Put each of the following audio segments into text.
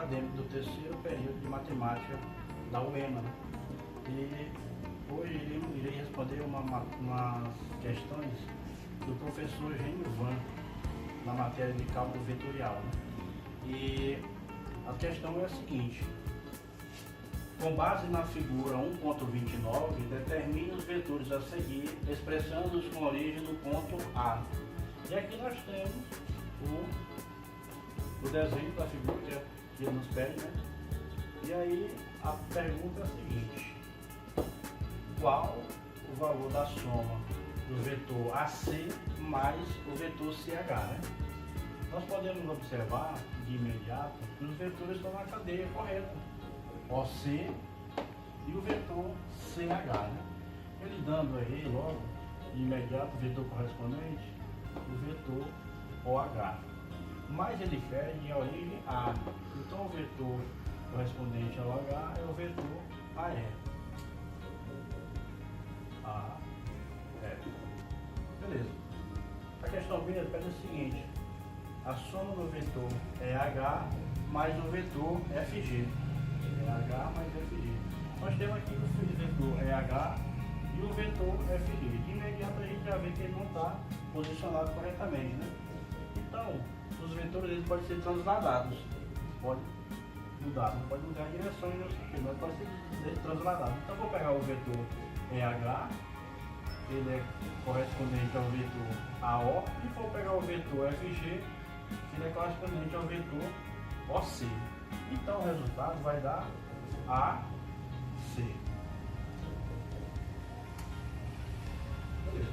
acadêmico do terceiro período de matemática da UEMA, né? E hoje irei responder umas questões do professor Genivan na matéria de cálculo vetorial, né? E a questão é a seguinte: com base na figura 1.29, determine os vetores a seguir, expressando-os com origem no ponto A. E aqui nós temos o desenho da figura que ele nos pede, né? E aí a pergunta é a seguinte: qual o valor da soma do vetor AC mais o vetor CH, né? Nós podemos observar de imediato que os vetores estão na cadeia correta, OC e o vetor CH, né? Ele dando aí logo de imediato o vetor correspondente, o vetor OH. Mas ele pede a origem A. Então o vetor correspondente ao H é o vetor AE. Beleza. A questão B pede o seguinte: a soma do vetor é H mais o vetor FG. É H mais FG. Nós temos aqui o vetor é H e o vetor FG. De imediato a gente já vê que ele não está posicionado corretamente, né? Então, os vetores eles podem ser transladados. Pode mudar, não pode mudar a direção e o sentido, mas pode ser transladados. Então, eu vou pegar o vetor EH, ele é correspondente ao vetor AO, e vou pegar o vetor FG, que ele é correspondente ao vetor OC. Então, o resultado vai dar AC. Beleza.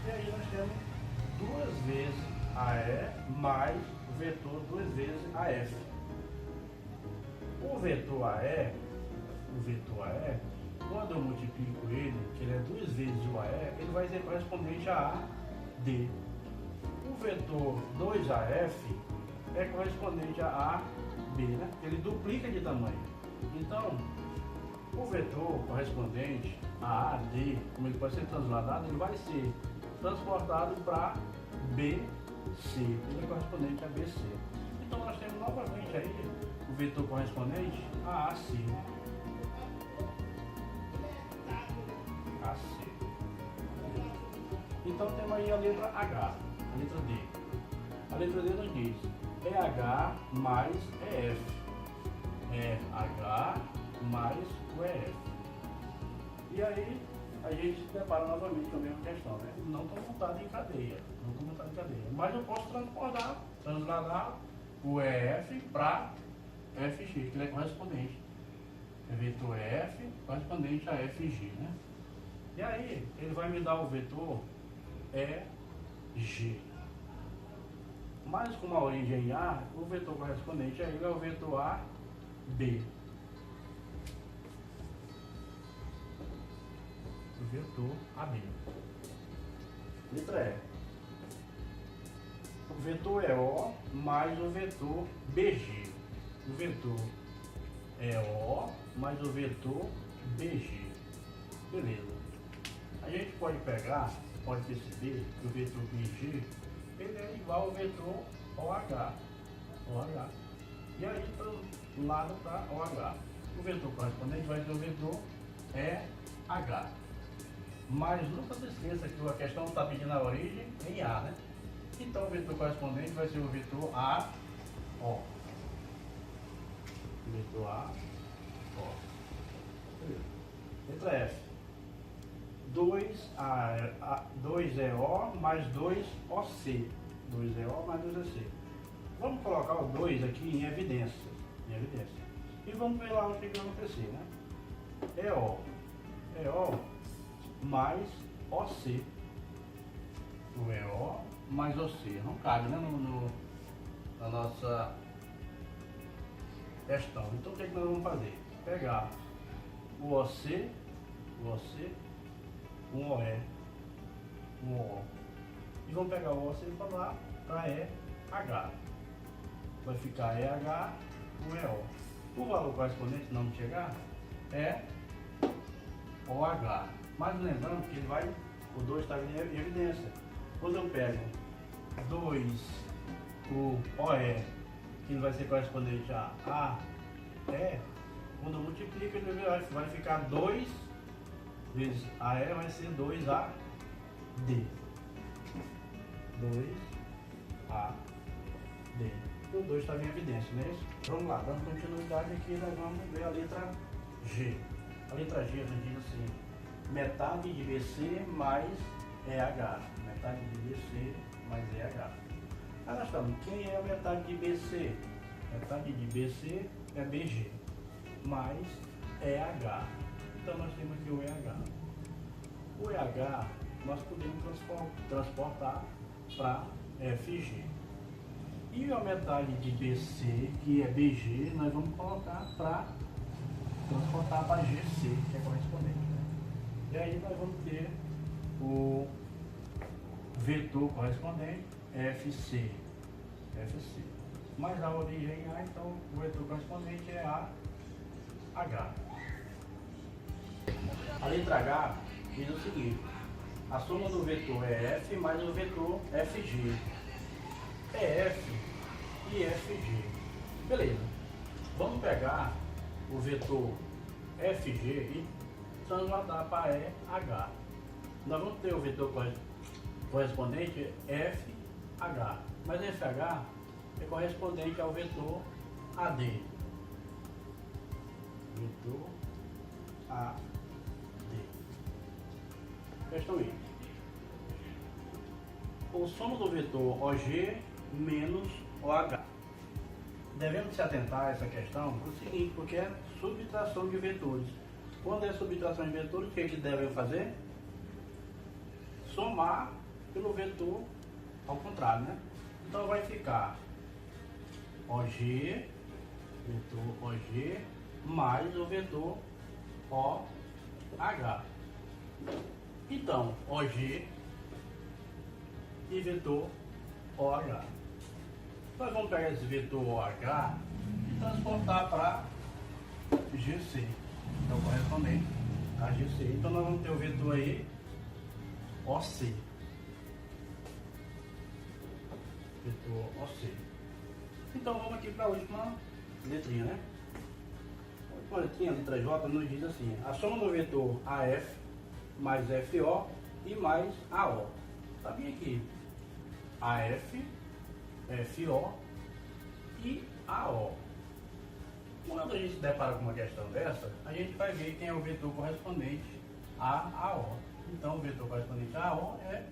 E aí nós temos duas vezes AE mais o vetor duas vezes AF. O vetor AE, quando eu multiplico ele, que ele é duas vezes o AE, ele vai ser correspondente a AD. O vetor 2AF é correspondente a AB, né? Ele duplica de tamanho. Então, o vetor correspondente a AD, como ele pode ser transladado, ele vai ser transportado para BC, ele é correspondente a BC. Então, nós temos novamente aí o vetor correspondente a AC. Então temos aí a letra H, a letra D. A letra D nos diz EH mais EF. EH mais o EF. E aí a gente se depara novamente com a mesma questão, né? Não estão montados em cadeia. Mas eu posso transladar o EF para FG, que ele é correspondente. É vetor F correspondente a FG, né? E aí ele vai me dar o vetor EG. Mas com uma origem em A, o vetor correspondente a ele é o vetor AB. O vetor AB. Letra E. O vetor EO mais o vetor BG. O vetor EO mais o vetor BG. Beleza. A gente pode perceber que o vetor BG ele é igual ao vetor OH. E aí do lado para OH. O vetor correspondente vai ser o vetor EH. Mas nunca se esqueça que a questão está pedindo a origem em A, né? Então o vetor correspondente vai ser o vetor AO. Vetor AO. Letra F. 2EO mais 2OC. 2EO mais 2OC. Vamos colocar o 2 aqui em evidência. E vamos ver lá o que vai acontecer, né? EO mais OC. O EO mais OC. Não cabe, né? Na nossa questão. Então o que, é que nós vamos fazer? Pegar o OC, um OE, um O. E vamos pegar o OC para lá, para EH. Vai ficar EH, o EO. O valor correspondente, não me chegar, é OH. Mas lembrando que ele vai, o 2 está em evidência. Quando eu pego 2, o OE, que vai ser correspondente a AE, quando multiplica ele vai ficar 2 vezes AE vai ser 2AD. 2AD. O 2 estava em evidência, não é isso? Vamos lá, dando continuidade aqui, nós vamos ver a letra G. A letra G nos diz assim: metade de BC mais EH. Metade de BC mais EH. Aí nós estamos, quem é a metade de BC? Metade de BC é BG, mais EH. Então nós temos aqui o EH. O EH nós podemos transportar para FG. E a metade de BC, que é BG, nós vamos colocar para transportar para GC, que é correspondente. Né? E aí nós vamos ter o vetor correspondente FC. Mas a origem é A, então o vetor correspondente é AH. A letra H diz o seguinte: a soma do vetor é F mais o vetor FG. É F e FG. Beleza. Vamos pegar o vetor FG e transladar para EH. Nós vamos ter o vetor correspondente FH. Mas FH é correspondente ao vetor AD. Vetor AD. Questão I. O soma do vetor OG menos OH. Devemos se atentar a essa questão por o seguinte, porque é subtração de vetores. Quando é subtração de vetores, o que eles devem fazer? Somar pelo vetor ao contrário, né? Então vai ficar OG, vetor OG, mais o vetor OH. Então, OG e vetor OH. Nós vamos pegar esse vetor OH e transportar para GC, que é o correspondente a GC. Então nós vamos ter o vetor aí OC. Vetor OC. Então vamos aqui para a última letrinha, né? A última letrinha, a letra J, nos diz assim: a soma do vetor AF mais FO e mais AO. Sabia que AF, FO e AO. Quando a gente se depara com uma questão dessa, a gente vai ver quem é o vetor correspondente a AO. Então o vetor correspondente a AO é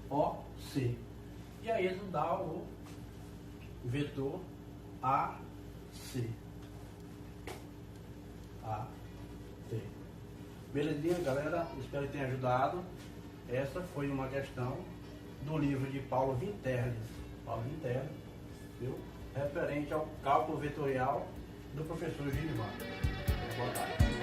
OC. E aí isso dá o vetor AC. AC. Belezinha, galera? Espero que tenha ajudado. Essa foi uma questão do livro de Paulo Vinterles, viu? Referente ao cálculo vetorial do professor Gilvan. Boa tarde.